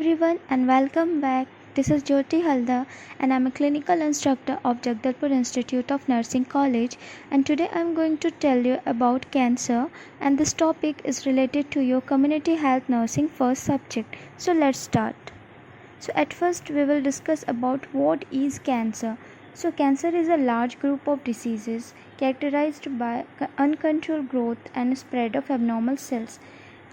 everyone and welcome back. This is Jyoti Halda and I'm a clinical instructor of Jagdalpur Institute of Nursing College, and today I'm going to tell you about cancer, and this topic is related to your community health nursing first subject. So let's start. So at first we will discuss about what is cancer. So cancer is a large group of diseases characterized by uncontrolled growth and spread of abnormal cells.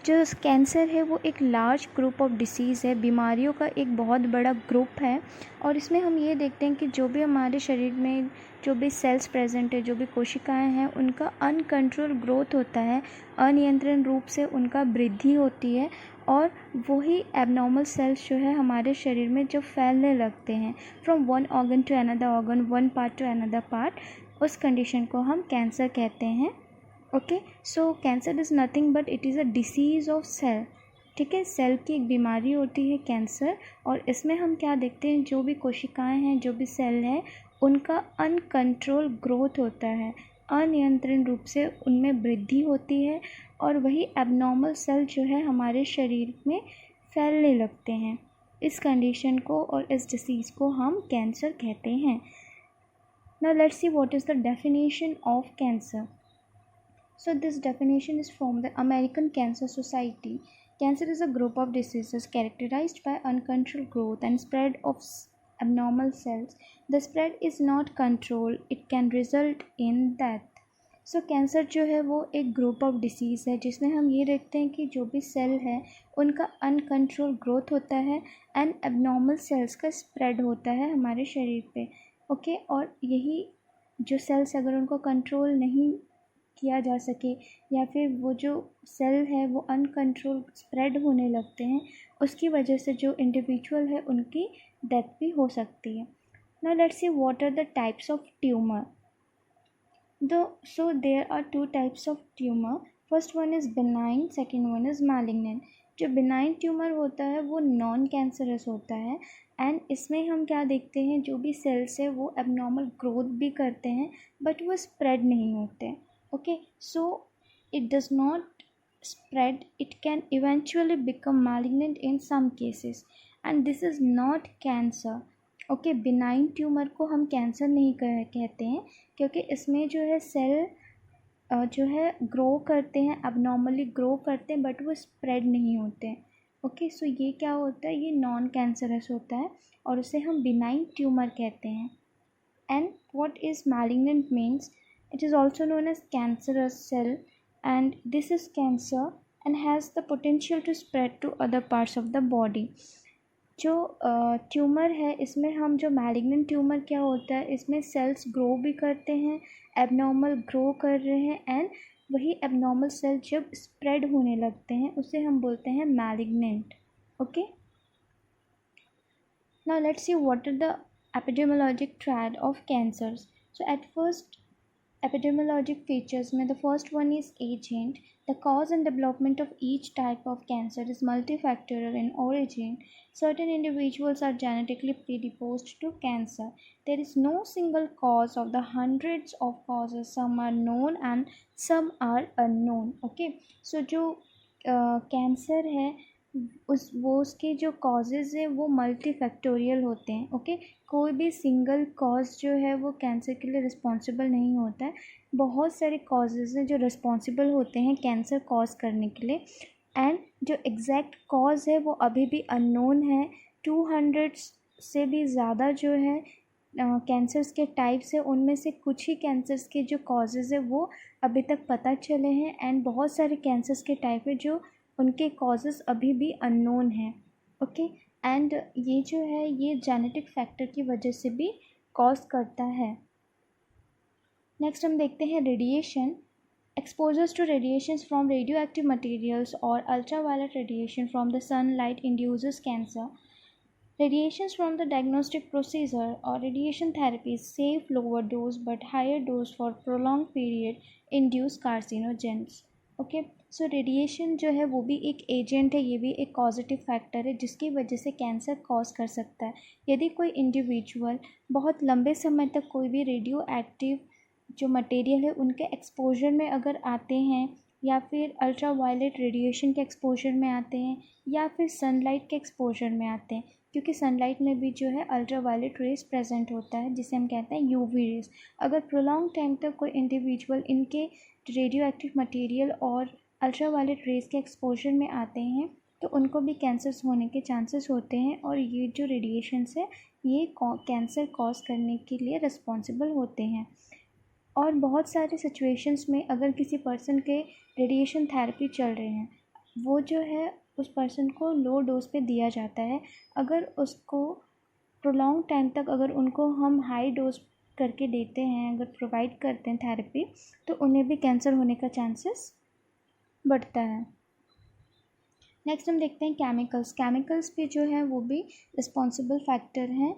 जो cancer है वो एक large group of disease है, बीमारियों का एक बहुत बड़ा ग्रुप है। और इसमें हम ये देखते हैं कि जो भी हमारे शरीर में जो भी सेल्स प्रेजेंट है, जो भी कोशिकाएं हैं, उनका अनकंट्रोल ग्रोथ होता है, अनियंत्रण रूप से उनका वृद्धि होती है और वही एबनॉर्मल सेल्स जो है हमारे शरीर में जो फैलने लगते हैं from one organ to another organ, one part to another part, उस कंडीशन को हम कैंसर कहते हैं। Okay, so cancer is nothing but it is a disease of cell. ठीक है, सेल की एक बीमारी होती है कैंसर, और इसमें हम क्या देखते हैं, जो भी कोशिकाएं हैं, जो भी सेल है, उनका अनकंट्रोल ग्रोथ होता है, अनियंत्रित रूप से उनमें वृद्धि होती है और वही एबनॉर्मल सेल जो है हमारे शरीर में फैलने लगते हैं। इस कंडीशन को और इस डिसीज़ को हम कैंसर कहते हैं। Now let's see what is the definition of cancer. So this definition is from the American Cancer Society. Cancer is a group of diseases characterized by uncontrolled growth and spread of abnormal cells. The spread is not controlled. It can result in death. So cancer जो है वो एक group of disease है जिसमें हम ये देखते हैं कि जो भी सेल है उनका अनकंट्रोल ग्रोथ होता है एंड एबनॉर्मल सेल्स का स्प्रेड होता है हमारे शरीर पे। ओके, और यही जो सेल्स अगर उनको कंट्रोल नहीं किया जा सके या फिर वो जो सेल है वो अनकंट्रोल स्प्रेड होने लगते हैं, उसकी वजह से जो इंडिविजुअल है उनकी डेथ भी हो सकती है। Now let's see what are the types of tumour. So there are two types of tumor. First one is benign, second one is malignant. जो benign ट्यूमर होता है वो नॉन कैंसरस होता है एंड इसमें हम क्या देखते हैं, जो भी सेल्स है वो एबनॉर्मल ग्रोथ भी करते हैं बट वो स्प्रेड नहीं होते हैं। Okay, so it does not spread. It can eventually become malignant in some cases, and this is not cancer. Okay, benign tumour को हम कैंसर नहीं कहते हैं क्योंकि इसमें जो है सेल जो है ग्रो करते हैं, abnormally ग्रो करते हैं बट वो स्प्रेड नहीं होते हैं। ओके, सो ये क्या होता है, ये नॉन कैंसरस होता है और उसे हम benign ट्यूमर कहते हैं। And what is malignant means, it is also known as cancerous cell, and this is cancer and has the potential to spread to other parts of the body. जो tumour है इसमें हम जो malignant tumour क्या होता है, इसमें cells grow भी करते हैं, एबनॉर्मल ग्रो कर रहे हैं एंड वही एबनॉर्मल सेल जब स्प्रेड होने लगते हैं उसे हम बोलते हैं malignant. Okay, now let's see what are the epidemiologic triad of cancers. So at first epidemiologic features में the first one is agent. The cause and development of each type of cancer is multifactorial in origin. Certain individuals are genetically predisposed to cancer. There is no single cause of the hundreds of causes. Some are known and some are unknown. Okay, so जो cancer है उसके जो causes है वो multi factorial होते हैं। Okay, कोई भी सिंगल कॉज जो है वो कैंसर के लिए रिस्पॉन्सिबल नहीं होता है, बहुत सारे कॉजेज़ हैं जो रिस्पॉन्सिबल होते हैं कैंसर कॉज करने के लिए एंड जो एग्जैक्ट कॉज है वो अभी भी अननोन है। 200 से भी ज़्यादा जो है कैंसर्स के टाइप्स है, उनमें से कुछ ही कैंसर्स के जो कॉजेज़ है वो अभी तक पता चले हैं एंड बहुत सारे कैंसर्स के टाइप है जो उनके कॉजेज़ अभी भी अननोन हैं। ओके, एंड ये जो है ये जेनेटिक फैक्टर की वजह से भी कॉज करता है। नेक्स्ट हम देखते हैं radiation. Exposures to radiations from radioactive materials और ultraviolet radiation from the sunlight induces cancer. Radiations from the diagnostic procedure or radiation therapy safe lower dose but higher dose for prolonged period induce carcinogens. Okay, so radiation जो है वो भी एक agent है, ये भी एक पॉजिटिव फैक्टर है जिसकी वजह से कैंसर कॉज कर सकता है। यदि कोई इंडिविजुअल बहुत लंबे समय तक कोई भी रेडियो एक्टिव जो मटेरियल है उनके एक्सपोजर में अगर आते हैं या फिर अल्ट्रा वायलेट रेडिएशन के एक्सपोजर में आते हैं, या फिर सनलाइट के एक्सपोजर में आते हैं, क्योंकि सनलाइट में भी जो है अल्ट्रा वायलेट रेस प्रेजेंट होता है जिसे हम कहते हैं यूवी रेस। अगर प्रोलॉन्ग टाइम तक कोई इंडिविजुअल इनके रेडियो एक्टिव मटेरियल और अल्ट्रा वायलेट रेस के एक्सपोजर में आते हैं तो उनको भी कैंसर्स होने के चांसेस होते हैं, और ये जो रेडिएशंस है ये कैंसर कॉज करने के लिए रिस्पॉन्सिबल होते हैं। और बहुत सारे सिचुएशंस में अगर किसी पर्सन के रेडिएशन थेरेपी चल रहे हैं, वो जो है उस पर्सन को लो डोज पे दिया जाता है। अगर उसको प्रोलॉन्ग टाइम तक अगर उनको हम हाई डोज करके देते हैं, अगर प्रोवाइड करते हैं थेरेपी, तो उन्हें भी कैंसर होने का चांसेस बढ़ता है। नेक्स्ट हम देखते हैं केमिकल्स भी जो है वो भी रिस्पॉन्सिबल फैक्टर हैं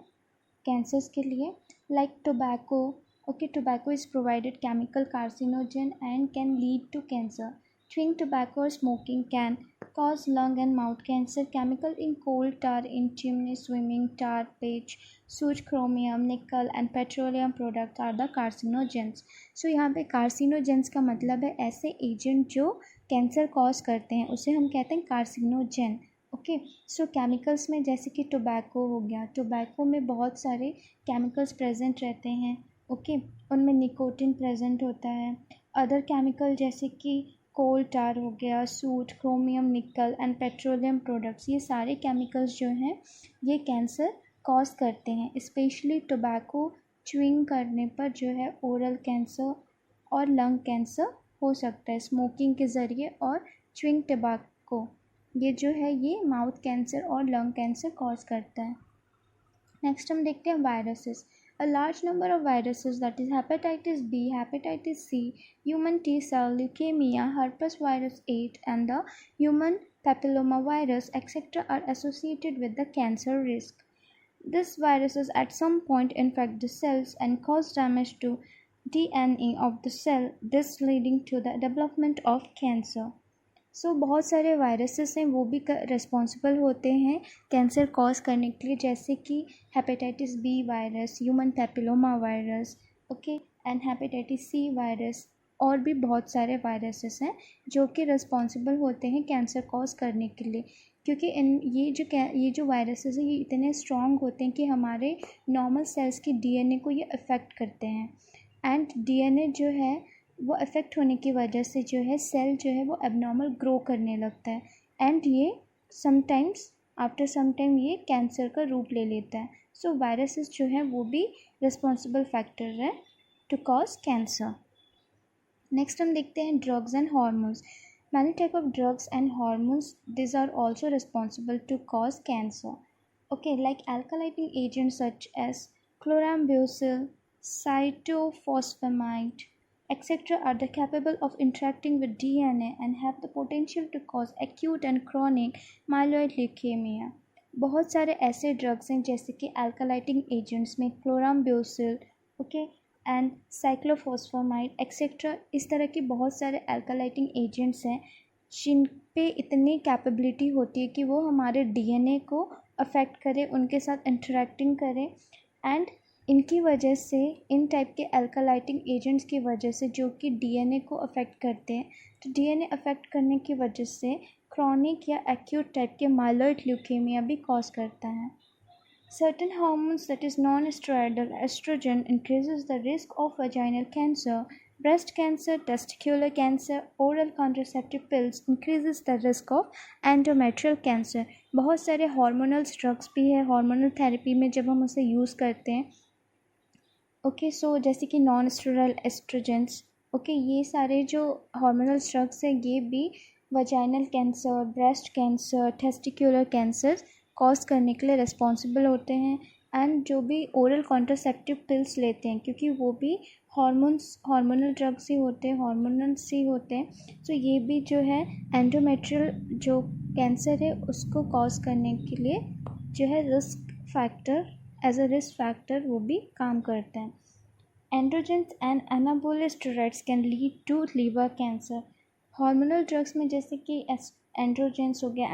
कैंसर्स के लिए। Like tobacco, okay, tobacco is provided chemical carcinogen and can lead to cancer. Chewing tobacco or smoking can cause lung and mouth cancer. Chemical in coal tar in chimney, swimming tar pitch, soot, chromium, nickel and petroleum products are the carcinogens. So यहाँ पे carcinogens का मतलब है ऐसे agent जो cancer cause करते हैं, उसे हम कहते हैं कार्सिनोजेन। ओके, सो केमिकल्स में जैसे कि टोबैको हो गया, टोबैको में बहुत सारे केमिकल्स प्रेजेंट रहते हैं। ओके, उनमें निकोटिन प्रेजेंट होता है। अदर केमिकल जैसे कि कोल टार हो गया, सूट, क्रोमियम, निकल एंड पेट्रोलियम प्रोडक्ट्स, ये सारे केमिकल्स जो हैं ये कैंसर कॉज करते हैं। स्पेशली टोबैको च्युइंग करने पर जो है ओरल कैंसर और लंग कैंसर हो सकता है स्मोकिंग के ज़रिए, और च्युइंग टोबैको ये जो है ये माउथ कैंसर और लंग कैंसर कॉज करता है। नेक्स्ट हम देखते हैं viruses. A large number of viruses, that is hepatitis B, hepatitis C, human T cell leukemia, herpes virus 8 and the human papillomavirus etc. are associated with the cancer risk. These viruses at some point infect the cells and cause damage to DNA of the cell, this leading to the development of cancer. सो बहुत सारे viruses हैं वो भी responsible होते हैं cancer cause करने के लिए, जैसे कि hepatitis B virus, human papilloma virus, okay, and hepatitis C virus, और भी बहुत सारे वायरसेस हैं जो कि रिस्पॉन्सिबल होते हैं कैंसर कॉज करने के लिए। क्योंकि ये जो वायरसेस हैं ये इतने स्ट्रॉन्ग होते हैं कि हमारे नॉर्मल सेल्स की डीएनए को ये अफेक्ट करते हैं, एंड डीएनए जो है वो अफेक्ट होने की वजह से जो है सेल जो है वो एबनॉर्मल ग्रो करने लगता है, एंड ये समटाइम्स आफ्टर सम टाइम ये कैंसर का रूप ले लेता है। सो वायरसेस जो है वो भी रिस्पॉन्सिबल फैक्टर है टू कॉज कैंसर। नेक्स्ट हम देखते हैं drugs and hormones. Many type of drugs and hormones, this are also responsible to cause cancer. Okay, like alkylating agents such as chlorambucil, cytophosphamide, etc. are the capable of interacting with DNA and have the potential to cause acute and chronic myeloid leukemia. बहुत सारे ऐसे drugs हैं जैसे कि अल्कलाइटिंग agents में chlorambucil, okay, and cyclophosphamide etcetera, इस तरह के बहुत सारे अल्कलाइटिंग एजेंट्स हैं जिन पे इतनी कैपेबिलिटी होती है कि वो हमारे डीएनए को अफेक्ट करें, उनके साथ इंटरेक्टिंग करें, एंड इनकी वजह से, इन टाइप के अल्कलाइटिंग एजेंट्स की वजह से जो कि डीएनए को अफेक्ट करते हैं, तो डीएनए अफेक्ट करने की वजह से क्रॉनिक या एक्यूट टाइप के माइलॉइड ल्यूकेमिया भी कॉज करता है। Certain hormones that is non steroidal oestrogen increases the risk of vaginal cancer, breast cancer, testicular cancer, oral contraceptive pills increases the risk of endometrial cancer. बहुत सारे hormonal drugs भी है hormonal therapy में जब हम उसे यूज़ करते हैं। ओके, सो जैसे कि नॉन स्टेरॉयडल एस्ट्रोजेंस, ओके, ये सारे जो हार्मोनल ड्रग्स हैं ये भी vaginal cancer, breast cancer, testicular cancer cause करने के लिए रिस्पॉन्सिबल होते हैं। एंड जो भी ओरल कॉन्ट्रासेप्टिव पिल्स लेते हैं, क्योंकि वो भी हार्मोनल ड्रग्स ही होते हैं, हार्मोनल्स ही होते हैं, तो ये भी जो है एंडोमेट्रियल जो कैंसर है उसको कॉज करने के लिए जो है risk factor, age a risk factor वो भी काम करते हैं। Androgens and anabolic steroids can lead to liver cancer. Hormonal drugs में जैसे कि एंड्रोजेंस हो गया,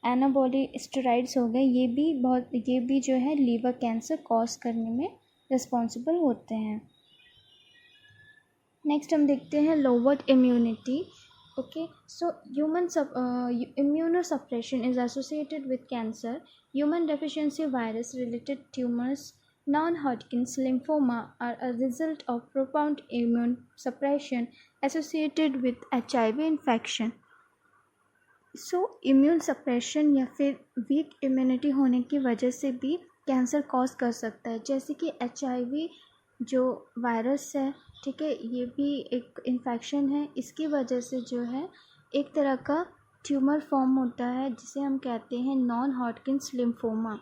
एनाबोलिक स्टेरॉइड्स हो गए, ये भी जो है लीवर कैंसर कॉज करने में रिस्पॉन्सिबल होते हैं। नेक्स्ट हम देखते हैं lowered immunity. Okay, so human immunosuppression is associated with cancer. Human deficiency virus related tumors, non-Hodgkin's lymphoma are a result of profound immune suppression associated with HIV infection. So immune suppression या फिर week immunity होने की वजह से भी cancer cause कर सकता है. जैसे कि HIV जो वायरस है, ठीक है, ये भी एक इन्फेक्शन है. इसकी वजह से जो है एक तरह का ट्यूमर फॉर्म होता है जिसे हम कहते हैं नॉन हॉटकिन्स लिम्फोमा.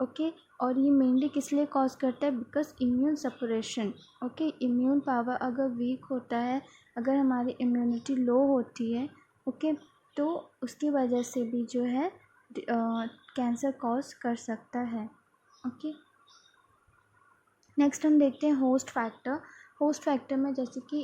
ओके, और ये मेनली किस लिए कॉज करता है? Because immune suppression. Okay, immune power अगर वीक होता है, अगर हमारी इम्यूनिटी लो होती है, ओके, तो उसकी वजह से भी जो है कैंसर कॉज कर सकता है. ओके, नेक्स्ट हम देखते हैं होस्ट फैक्टर. होस्ट फैक्टर में जैसे कि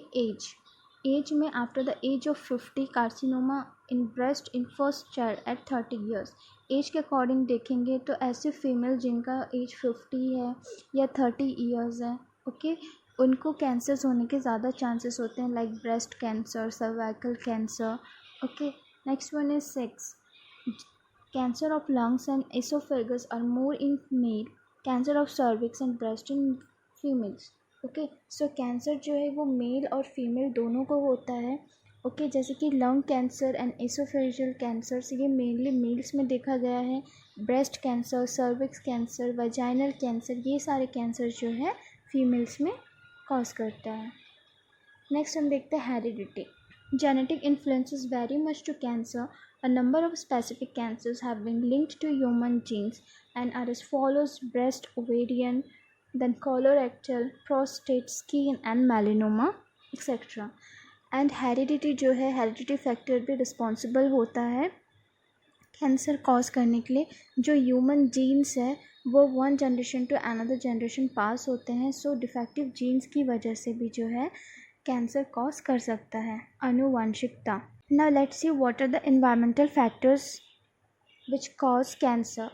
एज में after the age of 50 carcinoma in breast in first child at 30 years. Age के अकॉर्डिंग देखेंगे तो ऐसे फीमेल जिनका एज 50 है या 30 ईयर्स है, ओके, उनको कैंसर्स होने के ज़्यादा चांसेस होते हैं, like breast cancer, cervical cancer. Okay, next one is sex. Cancer of lungs and esophagus are more in male. Cancer of cervix and breast in females. Okay, so cancer जो है वो mail और female दोनों को होता है. Okay, जैसे कि lung cancer and oesophageal cancer ये मेनली मेल्स में देखा गया है. Breast cancer, cervix cancer, vaginal cancer, ये सारे कैंसर जो है फीमेल्स में कॉज करता है. नेक्स्ट हम देखते हैं heredity. Genetic influences very much to cancer. A number of specific cancers have been linked to human genes and are as follows: breast, ovarian, then colorectal, prostate, skin and melanoma, etc. And heredity जो है, heredity factor भी responsible होता है cancer cause करने के लिए. जो human genes है वो one generation to another generation pass होते हैं. सो डिफेक्टिव जीन्स की वजह से भी जो है कैंसर कॉज कर सकता है. आनुवंशिकता. Now let's see what are the environmental factors which cause cancer.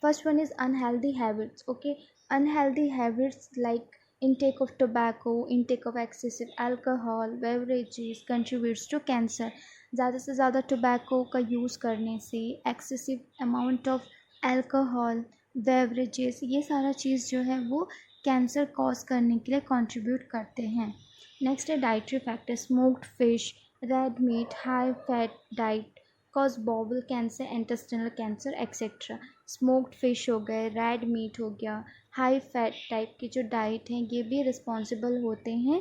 First one is unhealthy habits. Okay, unhealthy habits like intake of tobacco, intake of excessive alcohol, beverages contributes to cancer. ज़्यादा से ज़्यादा tobacco का use करने से, excessive amount of alcohol, beverages, ये सारा चीज़ जो है वो कैंसर कॉज करने के लिए कंट्रीब्यूट करते हैं. नेक्स्ट है dietary factor. Smoked fish, red meat, high fat diet cause bowel cancer, intestinal cancer etcetera. Smoked fish हो गए, रेड मीट हो गया, हाई फैट टाइप की जो डाइट हैं ये भी रिस्पॉन्सिबल होते हैं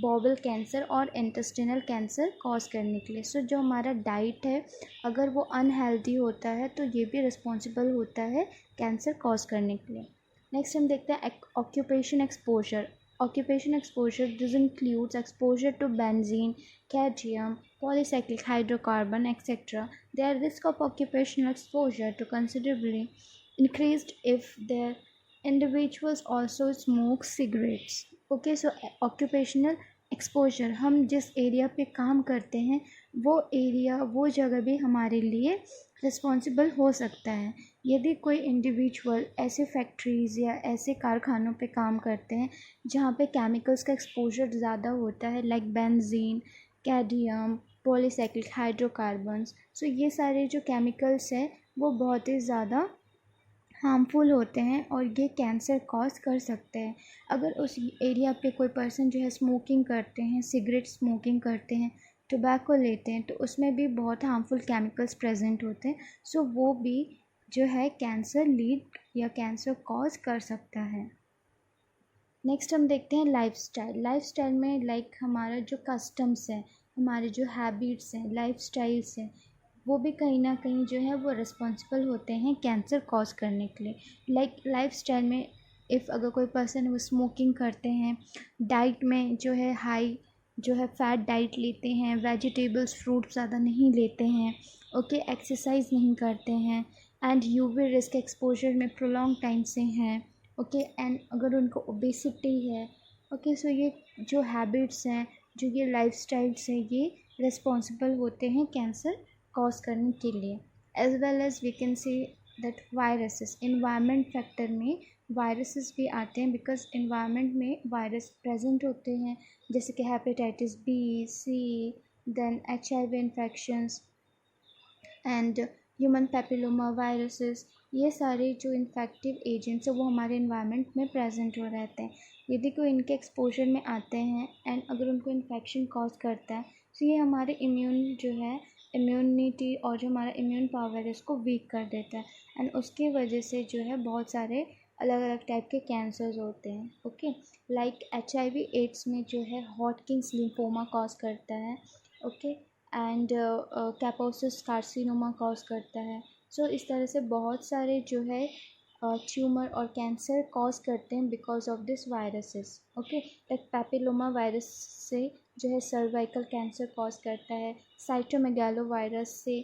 बॉवल कैंसर और इंटेस्टिनल कैंसर कॉज करने के लिए. सो जो हमारा डाइट है अगर वो अनहेल्दी होता है तो ये भी रिस्पॉन्सिबल होता है कैंसर कॉज करने के लिए. नेक्स्ट हम देखते हैं occupation exposure. Occupation exposure, this includes exposure to benzene, cadmium, polycyclic hydrocarbon, etc. Their risk of occupational exposure to considerably increased if their individuals also smoke cigarettes. Okay, so occupational exposure, हम जिस area पे काम करते हैं वो area, वो जगह भी हमारे लिए रिस्पॉन्सिबल हो सकता है. यदि कोई इंडिविजुअल ऐसे फैक्ट्रीज़ या ऐसे कारखानों पे काम करते हैं जहाँ पे केमिकल्स का एक्सपोजर ज़्यादा होता है, like benzene, cadmium, polycyclic hydrocarbons, so ये सारे जो केमिकल्स हैं वो बहुत ही ज़्यादा हार्मफुल होते हैं और ये कैंसर कॉज कर सकते हैं. अगर उस एरिया पे कोई पर्सन जो है स्मोकिंग करते हैं, सिगरेट स्मोकिंग करते हैं, टोबैको लेते हैं, तो उसमें भी बहुत हार्मफुल केमिकल्स प्रेजेंट होते हैं. सो वो भी जो है कैंसर लीड या कैंसर कॉज कर सकता है. नेक्स्ट हम देखते हैं लाइफस्टाइल. लाइफस्टाइल में लाइक हमारा जो कस्टम्स है, हमारे जो हैबिट्स हैं, लाइफस्टाइल्स हैं, वो भी कहीं ना कहीं जो है वो रिस्पॉन्सिबल होते हैं कैंसर कॉज करने के लिए. लाइक लाइफस्टाइल में इफ़ अगर कोई पर्सन वो स्मोकिंग करते हैं, डाइट में जो है हाई जो है फैट डाइट लेते हैं, वेजिटेबल्स फ्रूट ज़्यादा नहीं लेते हैं, ओके, एक्सरसाइज नहीं करते हैं, एंड यूवी रिस्क एक्सपोजर में प्रोलॉन्ग टाइम से हैं, ओके, एंड अगर उनको ओबेसिटी है, ओके, सो ये जो हैबिट्स हैं, जो ये लाइफस्टाइल्स हैं, ये रिस्पॉन्सिबल होते हैं कैंसर कॉज करने के लिए. As well as we can say that viruses, environment factor में वायरसेस भी आते हैं, बिकॉज इन्वायरमेंट में वायरस प्रेजेंट होते हैं, जैसे कि hepatitis B, C, then HIV infections and human papilloma viruses. ये सारे जो इन्फेक्टिव एजेंट्स हैं वो हमारे इन्वायरमेंट में प्रेजेंट हो रहते हैं। यदि कोई इनके एक्सपोजर में आते हैं एंड अगर उनको इन्फेक्शन कॉज करता है, तो ये हमारे इम्यूनिटी और जो हमारा इम्यून पावर है उसको वीक कर देता है, एंड उसकी वजह से जो है बहुत सारे अलग अलग टाइप के कैंसर्स होते हैं। ओके, लाइक HIV एड्स में जो है हॉटकिंस लिम्फोमा कॉज करता है। ओके, एंड कैपोसिस कार्सिनोमा कॉज करता है। सो इस तरह से बहुत सारे जो है ट्यूमर और कैंसर कॉज करते हैं because of this viruses. Okay, like papilloma virus से जो है सर्वाइकल कैंसर कॉज करता है, साइटोमेगालो वायरस से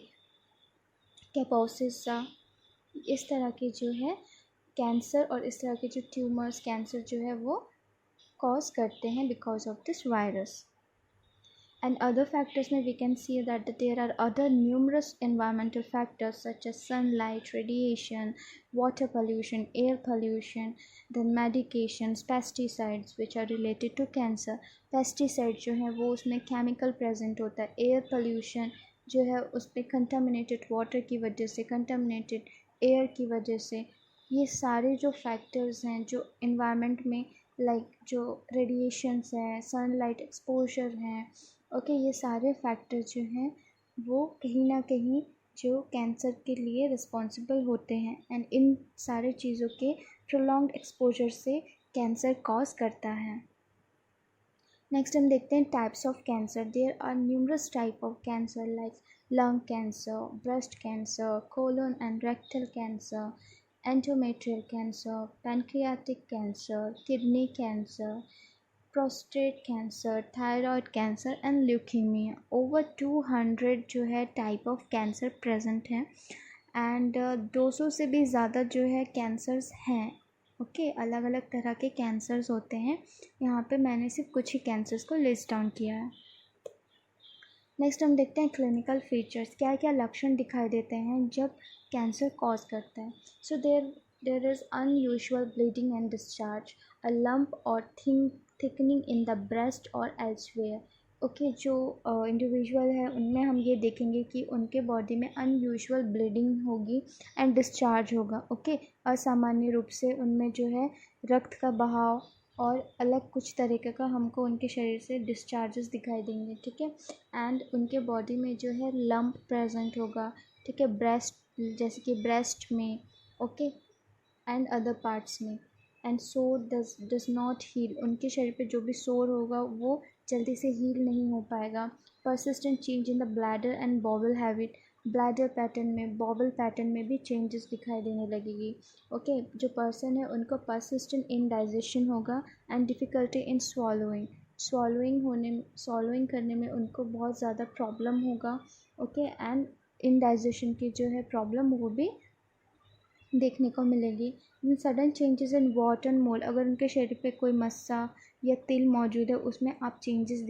कैपोसिस, इस तरह के जो है कैंसर और इस तरह के जो ट्यूमर्स कैंसर जो है वो कॉज करते हैं because of this virus. And other factors may we can see that there are other numerous environmental factors such as sunlight, radiation, water pollution, air pollution, then medications, pesticides which are related to cancer. Pesticide जो है वो उसमें chemical present होता है, air pollution जो है उसमें contaminated water की वजह से, contaminated air की वजह से, ये सारे जो factors हैं जो environment में जो रेडिएशंस हैं, सनलाइट एक्सपोजर हैं, ओके, ये सारे फैक्टर जो हैं वो कहीं ना कहीं जो कैंसर के लिए रिस्पॉन्सिबल होते हैं, एंड इन सारे चीज़ों के प्रोलॉन्ग्ड एक्सपोजर से कैंसर कॉज करता है। नेक्स्ट हम देखते हैं types of cancer. There are numerous type of cancer like lung cancer, breast cancer, colon and rectal cancer, endometrial cancer, pancreatic cancer, kidney cancer, prostate cancer, thyroid cancer and leukemia. Over 200 जो है type of cancer present हैं, and 200 से भी ज़्यादा जो है cancers हैं। Okay, अलग अलग तरह के कैंसर्स होते हैं। यहाँ पे मैंने सिर्फ कुछ ही कैंसर्स को लिस्ट डाउन किया है। नेक्स्ट हम देखते हैं क्लिनिकल फीचर्स, क्या क्या लक्षण दिखाई देते हैं जब कैंसर कॉज करता है। So there is unusual bleeding and discharge, a lump और थिकनिंग इन द ब्रेस्ट और एल्सवेयर। ओके, जो इंडिविजुअल है उनमें हम ये देखेंगे कि उनके बॉडी में अनयूजुअल ब्लीडिंग होगी एंड डिस्चार्ज होगा। ओके, असामान्य रूप से उनमें जो है रक्त का बहाव और अलग कुछ तरीके का हमको उनके शरीर से डिस्चार्जेस दिखाई देंगे। ठीक है, एंड उनके बॉडी में जो है लंप प्रेजेंट होगा। ठीक है, ब्रेस्ट जैसे कि ब्रेस्ट में, ओके, एंड अदर पार्ट्स में, एंड सोर डज नॉट हील, उनके शरीर पे जो भी सोर होगा वो जल्दी से हील नहीं हो पाएगा। Persistent change in the bladder and बॉबल habit, bladder pattern में, बॉबल पैटर्न में भी चेंजेस दिखाई देने लगेगी। ओके, जो पर्सन है उनको परसिस्टेंट इंडाइजेशन होगा एंड डिफ़िकल्टी इन स्वॉलोइंग करने में उनको बहुत ज़्यादा प्रॉब्लम होगा। ओके, एंड इंडाइजेशन की जो है प्रॉब्लम वो भी देखने को मिलेगी। Sudden changes in what and मोल, अगर उनके शरीर पे कोई मस्सा या तिल मौजूद है उसमें आप चेंजेस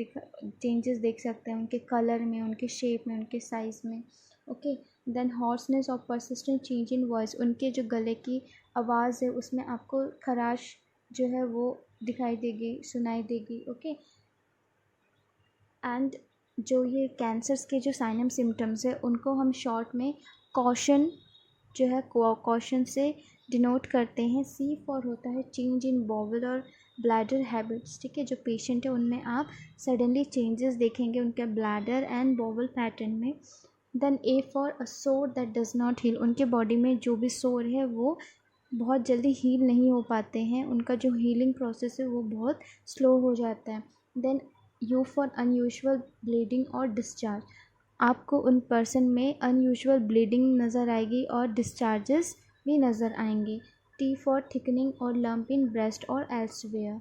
देख सकते हैं, उनके कलर में, उनके शेप में, उनके साइज़ में। ओके, देन हॉर्सनेस और परसिस्टेंट चेंज इन वॉइस, उनके जो गले की आवाज़ है उसमें आपको खराश जो है वो दिखाई देगी, सुनाई देगी। ओके, एंड जो ये कैंसर्स के जो साइन एंड सिम्टम्स है उनको हम शॉर्ट में कॉशन जो है कॉशन से डिनोट करते हैं। सी फॉर होता है चेंज इन बॉवल और ब्लैडर हैबिट्स। ठीक है, जो पेशेंट है उनमें आप सडनली चेंजेस देखेंगे उनके ब्लैडर एंड बॉवल पैटर्न में। देन ए फॉर अ सोर दैट डज नॉट हील, उनके बॉडी में जो भी सोर है वो बहुत जल्दी हील नहीं हो पाते हैं, उनका जो हीलिंग प्रोसेस है वो बहुत स्लो हो जाता है। Then you for unusual bleeding और डिस्चार्ज, आपको उन पर्सन में अनयूजुअल ब्लीडिंग नज़र आएगी और डिस्चार्जेस भी नज़र आएंगे। टी फॉर थिकनिंग और लंप इन ब्रेस्ट और एल्सवेयर,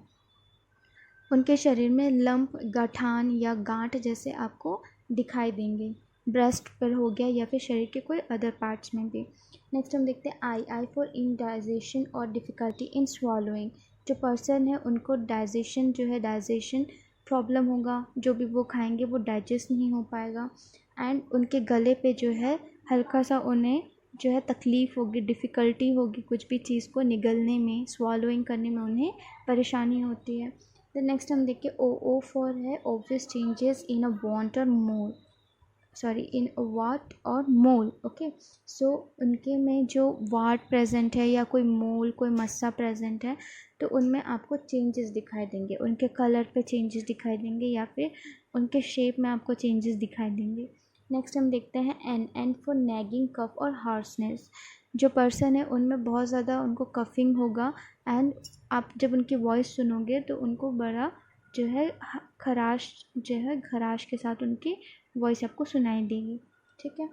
उनके शरीर में लंप, गठान या गांठ जैसे आपको दिखाई देंगे, ब्रेस्ट पर हो गया या फिर शरीर के कोई अदर पार्ट्स में भी। नेक्स्ट हम देखते हैं आई फॉर इंडाइजेशन और डिफ़िकल्टी इन स्वॉलोइंग, जो पर्सन है उनको डाइजेशन प्रॉब्लम होगा, जो भी वो खाएंगे वो डाइजेस्ट नहीं हो पाएगा, एंड उनके गले पे जो है हल्का सा उन्हें जो है तकलीफ़ होगी, डिफ़िकल्टी होगी कुछ भी चीज़ को निगलने में, स्वॉलोइंग करने में उन्हें परेशानी होती है। तो नेक्स्ट हम देखिए ओ फॉर है obvious changes in a want और मोल, सॉरी इन वाट और मोल। ओके, सो उनके में जो वाट प्रेजेंट है या कोई मोल कोई मस्सा प्रेजेंट है तो उनमें आपको चेंजेस दिखाई देंगे, उनके कलर पे चेंजेस दिखाई देंगे या फिर उनके शेप में आपको चेंजेस दिखाई देंगे। नेक्स्ट हम देखते हैं एन फॉर नैगिंग, कफ और हार्सनेस। जो पर्सन है उनमें बहुत ज़्यादा उनको कफिंग होगा एंड आप जब उनकी वॉइस सुनोगे तो उनको बड़ा जो है खराश, जो है खराश के साथ उनकी वॉइस आपको सुनाई देगी। ठीक है,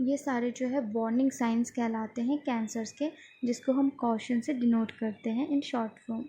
ये सारे जो है वार्निंग साइंस कहलाते हैं कैंसर्स के, जिसको हम कॉशन से डिनोट करते हैं इन शॉर्ट फॉर्म।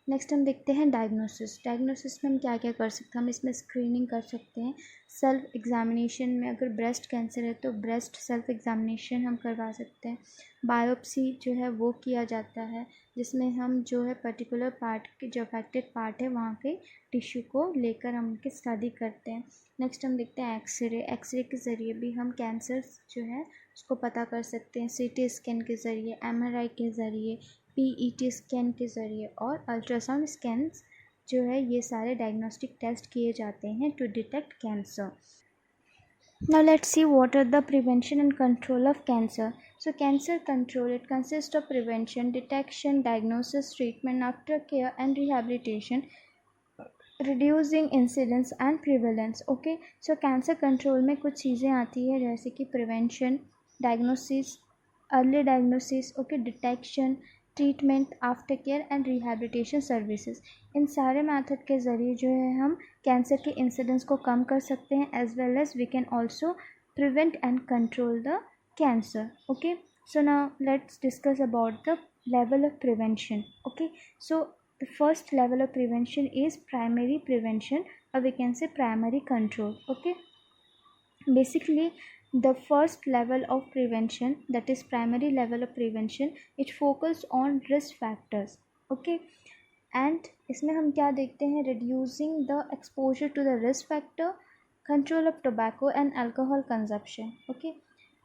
नेक्स्ट हम देखते हैं डायग्नोसिस। डायग्नोसिस में हम क्या क्या कर सकते हैं, हम इसमें स्क्रीनिंग कर सकते हैं। सेल्फ एग्जामिनेशन में अगर ब्रेस्ट कैंसर है तो ब्रेस्ट सेल्फ एग्जामिनेशन हम करवा सकते हैं। बायोप्सी जो है वो किया जाता है, जिसमें हम जो है पर्टिकुलर पार्ट के जो अफेक्टेड पार्ट है वहाँ के टिश्यू को लेकर हम उनकी स्टडी करते हैं। नेक्स्ट हम देखते हैं एक्सरे। एक्सरे के ज़रिए भी हम कैंसर जो है उसको पता कर सकते हैं, सीटी स्कैन के ज़रिए, एमआरआई के ज़रिए, पीईटी स्कैन के ज़रिए और अल्ट्रासाउंड स्कैन्स जो है ये सारे डायग्नोस्टिक टेस्ट किए जाते हैं to detect cancer. Now let's see what are the prevention and control of cancer. So cancer control, it consists of prevention, detection, diagnosis, treatment, aftercare and rehabilitation, reducing incidence and prevalence. Okay, so cancer control में कुछ चीज़ें आती है जैसे कि prevention, diagnosis, early diagnosis, okay, detection, treatment, aftercare and rehabilitation services. इन सारे method के ज़रिए जो है हम कैंसर के इंसिडेंस को कम कर सकते हैं as well as we can also prevent and control the cancer. Okay, so now let's discuss about the level of prevention. Okay, so the first level of prevention is primary prevention, or we can say primary control. Okay, basically the first level of prevention, that is primary level of prevention, it focus on risk factors. Okay, and इसमें हम क्या देखते हैं, reducing the exposure to the risk factor, control of tobacco and alcohol consumption. Okay,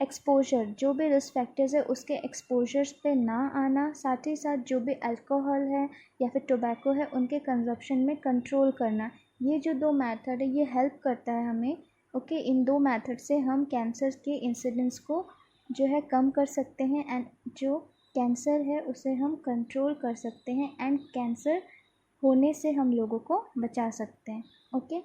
exposure, जो भी risk factors है उसके exposures पे ना आना, साथ ही साथ जो भी अल्कोहल है या फिर टोबैको है उनके कंजप्शन में कंट्रोल करना। ये जो दो मेथड है ये हेल्प करता है हमें। ओके, इन दो मेथड से हम कैंसर के इंसिडेंस को जो है कम कर सकते हैं एंड जो कैंसर है उसे हम कंट्रोल कर सकते हैं एंड कैंसर होने से हम लोगों को बचा सकते हैं। ओके,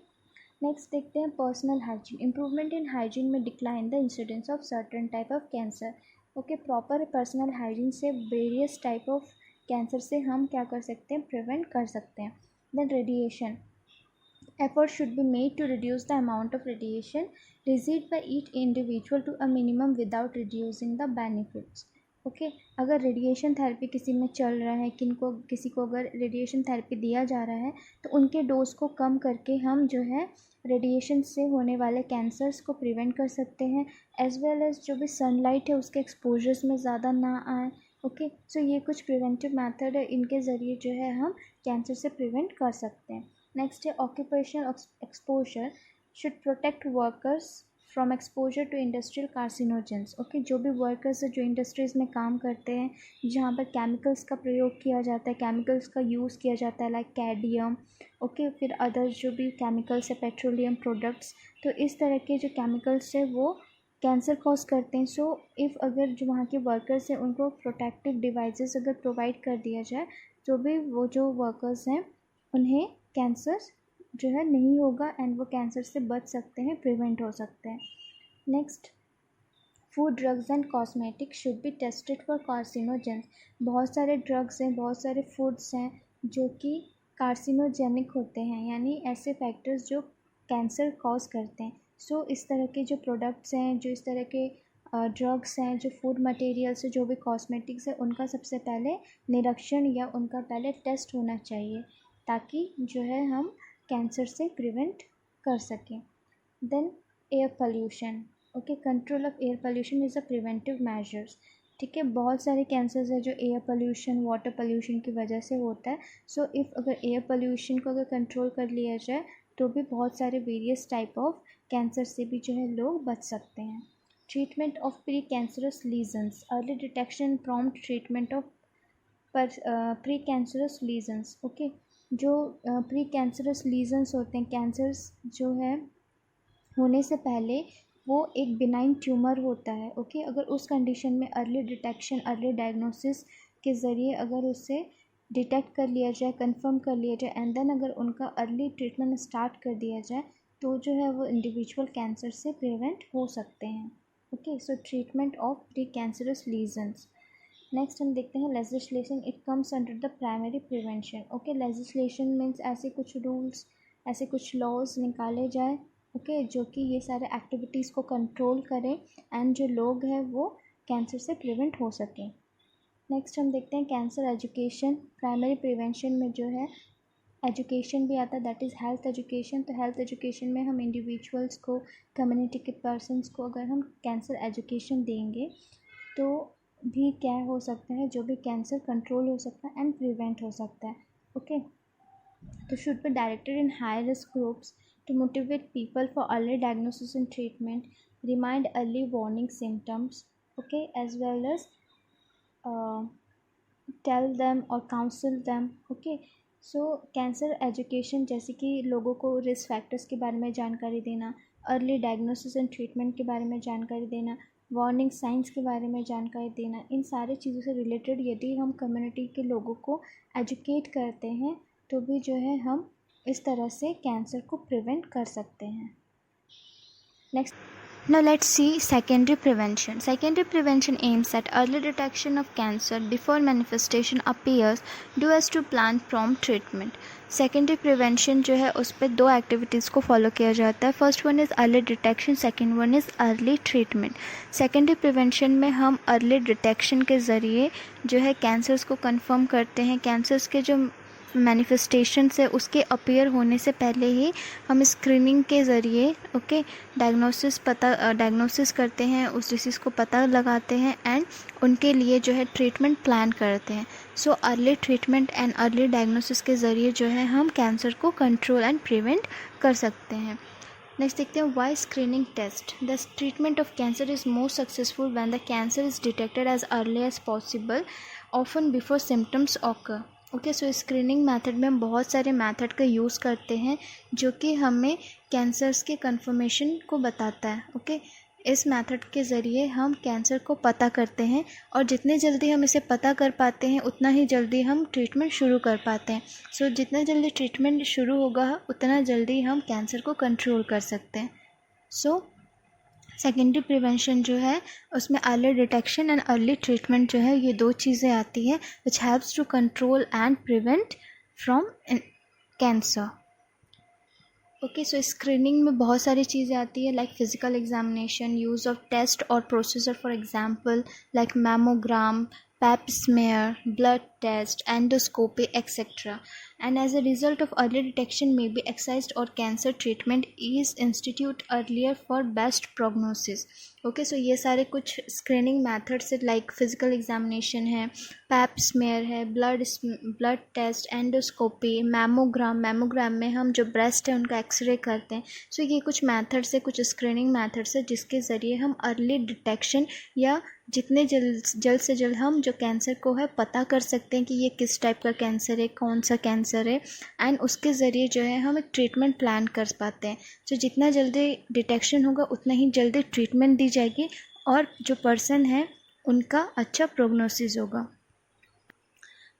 नेक्स्ट देखते हैं personal hygiene. Improvement in hygiene में decline the incidence of certain type of cancer. Okay, proper personal hygiene से वेरियस टाइप ऑफ कैंसर से हम क्या कर सकते हैं, प्रिवेंट कर सकते हैं। Then radiation, effort should be made to reduce the amount of radiation received by each individual to a minimum without reducing the benefits. Okay, अगर रेडिएशन थेरेपी किसी में चल रहा है, किसी को अगर रेडिएशन थेरेपी दिया जा रहा है तो उनके डोज को कम करके हम जो है रेडिएशन से होने वाले कैंसर्स को प्रिवेंट कर सकते हैं, एज वेल एज जो भी सनलाइट है उसके एक्सपोजर्स में ज़्यादा ना आए। ओके, सो ये कुछ प्रिवेंटिव मेथड है, इनके ज़रिए जो है हम कैंसर से प्रिवेंट कर सकते हैं। नेक्स्ट है occupational exposure should protect workers from exposure to industrial carcinogens. Okay, जो भी वर्कर्स है जो इंडस्ट्रीज़ में काम करते हैं जहाँ पर केमिकल्स का प्रयोग किया जाता है, केमिकल्स का यूज़ किया जाता है लाइक कैडमियम, ओके, फिर अदर्स जो भी केमिकल्स है, पेट्रोलियम प्रोडक्ट्स, तो इस तरह के जो केमिकल्स है वो कैंसर कॉज करते हैं। सो इफ़ अगर जो वहाँ के वर्कर्स हैं उनको प्रोटेक्टिव डिवाइसेस अगर प्रोवाइड कर दिया जाए तो भी वो जो वर्कर्स हैं उन्हें कैंसर जो है नहीं होगा एंड वो कैंसर से बच सकते हैं, प्रिवेंट हो सकते हैं। Next, food, drugs and cosmetics should be tested for carcinogens. बहुत सारे ड्रग्स हैं, बहुत सारे फूड्स हैं जो कि कार्सिनोजेनिक होते हैं, यानी ऐसे फैक्टर्स जो कैंसर कॉज करते हैं। सो इस तरह के जो प्रोडक्ट्स हैं, जो इस तरह के ड्रग्स हैं, जो फूड मटेरियल्स है, जो भी कॉस्मेटिक्स है, उनका सबसे पहले निरीक्षण या उनका पहले टेस्ट होना चाहिए ताकि जो है हम कैंसर से प्रिवेंट कर सकें। Then air pollution. Okay, control of air pollution is a preventive measures. ठीक है, बहुत सारे कैंसर्स है जो एयर पोल्यूशन, वाटर पोल्यूशन की वजह से होता है। सो इफ़ अगर एयर पोल्यूशन को अगर कंट्रोल कर लिया जाए तो भी बहुत सारे वेरियस टाइप ऑफ कैंसर से भी जो है लोग बच सकते हैं। treatment of precancerous lesions, early detection and prompt treatment of pre-cancerous lesions. Okay, जो प्री कैंसरस लीजन्स होते हैं, कैंसर्स जो है होने से पहले वो एक बिनाइन ट्यूमर होता है। ओके, अगर उस कंडीशन में अर्ली डिटेक्शन, अर्ली डायग्नोसिस के ज़रिए अगर उसे डिटेक्ट कर लिया जाए, कंफर्म कर लिया जाए एंड देन अगर उनका अर्ली ट्रीटमेंट स्टार्ट कर दिया जाए तो जो है वो इंडिविजुअल कैंसर से प्रिवेंट हो सकते हैं। Okay, so treatment of pre cancerous lesions. Next हम देखते हैं legislation, it comes under the primary prevention. Okay, legislation means ऐसे कुछ रूल्स, ऐसे कुछ लॉज निकाले जाए ओके, जो कि ये सारे एक्टिविटीज़ को कंट्रोल करें एंड जो लोग हैं वो कैंसर से प्रिवेंट हो सकें। नेक्स्ट हम देखते हैं कैंसर एजुकेशन। प्राइमरी प्रिवेंशन में जो है एजुकेशन भी आता है, दैट इज़ हेल्थ एजुकेशन। तो हेल्थ एजुकेशन में हम इंडिविजुअल्स को, कम्युनिटी के पर्सनस को अगर हम कैंसर एजुकेशन देंगे तो भी क्या हो सकता है, जो भी कैंसर कंट्रोल हो सकता है एंड प्रिवेंट हो सकता है। ओके, तो should be directed in high risk groups to motivate people for early diagnosis and treatment, remind early warning symptoms, okay, as well as tell them or counsel them, okay. So cancer education जैसे कि लोगों को risk factors के बारे में जानकारी देना, early diagnosis and treatment के बारे में जानकारी देना, वार्निंग साइंस के बारे में जानकारी देना, इन सारी चीज़ों से रिलेटेड यदि हम कम्युनिटी के लोगों को एजुकेट करते हैं तो भी जो है हम इस तरह से कैंसर को प्रिवेंट कर सकते हैं। Next, now let's see secondary prevention. Secondary prevention aims at early detection of cancer before manifestation appears so as to plan prompt treatment. Secondary prevention जो है उस पर दो एक्टिविटीज़ को फॉलो किया जाता है। First one is early detection, second one is early treatment. Secondary prevention में हम अर्ली डिटेक्शन के ज़रिए जो है कैंसर्स को कंफर्म करते हैं। कैंसर्स के जो मैनिफेस्टेशन से उसके अपीयर होने से पहले ही हम स्क्रीनिंग के ज़रिए ओके डायग्नोसिस करते हैं, उस डिसीज़ को पता लगाते हैं एंड उनके लिए जो है ट्रीटमेंट प्लान करते हैं। So early treatment and early diagnosis के ज़रिए जो है हम कैंसर को कंट्रोल एंड प्रिवेंट कर सकते हैं। नेक्स्ट देखते हैं why screening test. The treatment of cancer is more successful when the cancer is detected as early as possible, often before symptoms occur. Okay, so screening method में हम बहुत सारे method का यूज़ करते हैं जो कि हमें कैंसर्स के कन्फर्मेशन को बताता है। ओके, इस मेथड के ज़रिए हम कैंसर को पता करते हैं और जितने जल्दी हम इसे पता कर पाते हैं उतना ही जल्दी हम ट्रीटमेंट शुरू कर पाते हैं। सो जितना जल्दी ट्रीटमेंट शुरू होगा उतना जल्दी हम कैंसर को कंट्रोल कर सकते हैं। सो सेकेंडरी प्रिवेंशन जो है उसमें early detection and early treatment जो है ये दो चीज़ें आती है which helps to control and prevent from cancer. Okay, so screening में बहुत सारी चीज़ें आती है like physical examination, use of test और procedure, for example like mammogram, pap smear, blood test, endoscopy etcetera. And as a result of early detection may be excised or cancer treatment is instituted earlier for best prognosis. Okay, so ये सारे कुछ screening methods like physical examination है, pap smear है, blood test, endoscopy, mammogram में हम जो breast है उनका एक्सरे करते हैं। सो ये कुछ मेथड्स है, कुछ स्क्रीनिंग मेथड्स है जिसके ज़रिए हम अर्ली डिटेक्शन या जितने जल्द से जल्द हम जो कैंसर को है पता कर सकते हैं कि ये किस टाइप का कैंसर है, कौन सा कैंसर है एंड उसके ज़रिए जो है हम एक ट्रीटमेंट प्लान कर पाते हैं। तो जितना जल्दी डिटेक्शन होगा उतना ही जल्दी ट्रीटमेंट दी जाएगी और जो पर्सन है उनका अच्छा प्रोग्नोसिस होगा।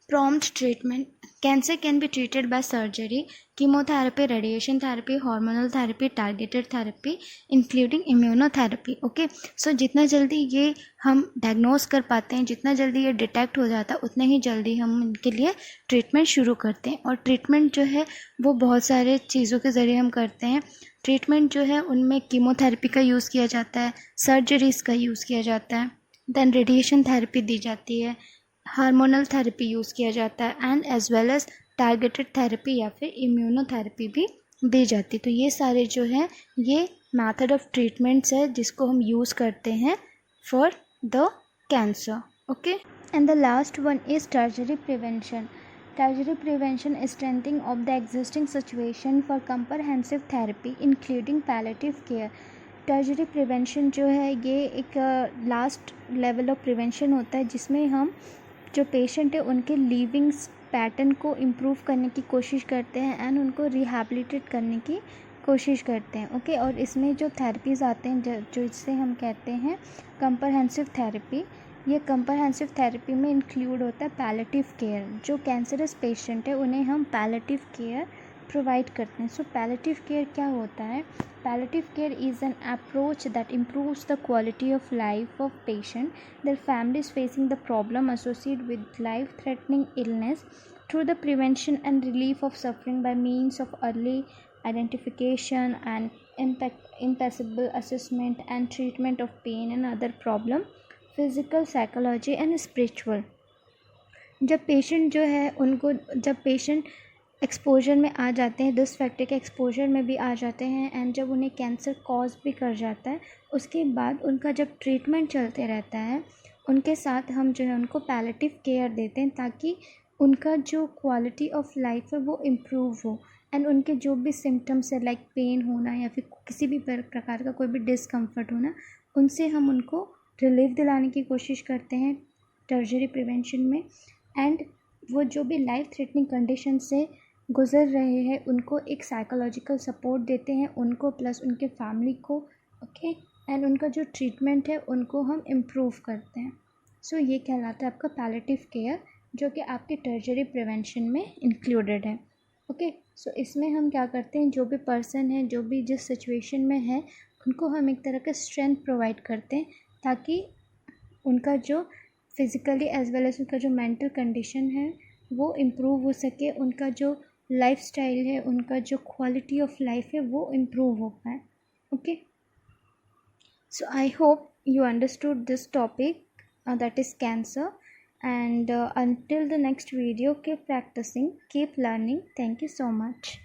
Prompt treatment, cancer can be treated by surgery, chemotherapy, radiation therapy, hormonal therapy, targeted therapy including immunotherapy. Okay, so जितना जल्दी ये हम डायग्नोस कर पाते हैं, जितना जल्दी ये डिटेक्ट हो जाता है उतना ही जल्दी हम इनके लिए ट्रीटमेंट शुरू करते हैं। और ट्रीटमेंट जो है वो बहुत सारे चीज़ों के ज़रिए हम करते हैं। ट्रीटमेंट जो है उनमें कीमोथेरेपी का यूज़ किया जाता है, सर्जरीज़ का यूज़ किया जाता है, देन रेडिएशन थेरेपी दी जाती है, हार्मोनल थेरेपी यूज़ किया जाता है and as well as targeted therapy या फिर इम्यूनोथेरेपी भी दी जाती है। तो ये सारे जो है ये मेथड ऑफ ट्रीटमेंट्स है जिसको हम यूज़ करते हैं for the cancer. Okay, and the last one is tertiary prevention. Tertiary prevention is strengthening of the existing situation for comprehensive therapy, including palliative care. Tertiary prevention जो है ये एक last level of prevention होता है, जिसमें हम जो patient है उनके लिविंग पैटर्न को इम्प्रूव करने की कोशिश करते हैं एंड उनको रिहैबिलिटेट करने की कोशिश करते हैं। ओके, और इसमें जो थेरेपीज़ आते हैं जो इससे हम कहते हैं कंप्रहेंसिव थेरेपी। ये कंप्रहेंसिव थेरेपी में इंक्लूड होता है पैलेटिव केयर। जो कैंसरस पेशेंट है उन्हें हम पैलेटिव केयर प्रोवाइड करते हैं। सो पैलेटिव केयर क्या होता है? Palliative care is an approach that improves the quality of life of patient, their families facing the problem associated with life-threatening illness through the prevention and relief of suffering by means of early identification and impassable assessment and treatment of pain and other problem, physical, psychology and spiritual। जब patient exposure में आ जाते हैं, 10 factor के exposure में भी आ जाते हैं and जब उन्हें कैंसर कॉज भी कर जाता है, उसके बाद उनका जब ट्रीटमेंट चलते रहता है, उनके साथ हम जो है उनको पैलेटिव केयर देते हैं ताकि उनका जो क्वालिटी ऑफ लाइफ है वो इम्प्रूव हो एंड उनके जो भी सिम्टम्स है लाइक पेन होना या फिर किसी भी प्रकार का कोई भी डिस्कम्फर्ट होना, उनसे हम उनको रिलीफ दिलाने की कोशिश करते हैं टर्शरी प्रिवेंशन में। एंड वो जो भी लाइफ थ्रेटनिंग कंडीशन से गुज़र रहे हैं उनको एक साइकोलॉजिकल सपोर्ट देते हैं, उनको प्लस उनके फैमिली को। ओके, एंड उनका जो ट्रीटमेंट है उनको हम इम्प्रूव करते हैं। सो ये कहलाता है आपका पैलेटिव केयर, जो कि आपके टर्शरी प्रिवेंशन में इंक्लूडेड है। ओके, सो इसमें हम क्या करते हैं, जो भी पर्सन है जो भी जिस सिचुएशन में है उनको हम एक तरह का स्ट्रेंथ प्रोवाइड करते हैं ताकि उनका जो फिज़िकली एज वेल एज उनका जो मेंटल कंडीशन है वो इम्प्रूव हो सके, उनका जो लाइफस्टाइल है, उनका जो क्वालिटी ऑफ लाइफ है वो इम्प्रूव हो पाए। Okay, so I hope you understood this topic, that is cancer, and until the next video, keep practicing, keep learning. Thank you so much.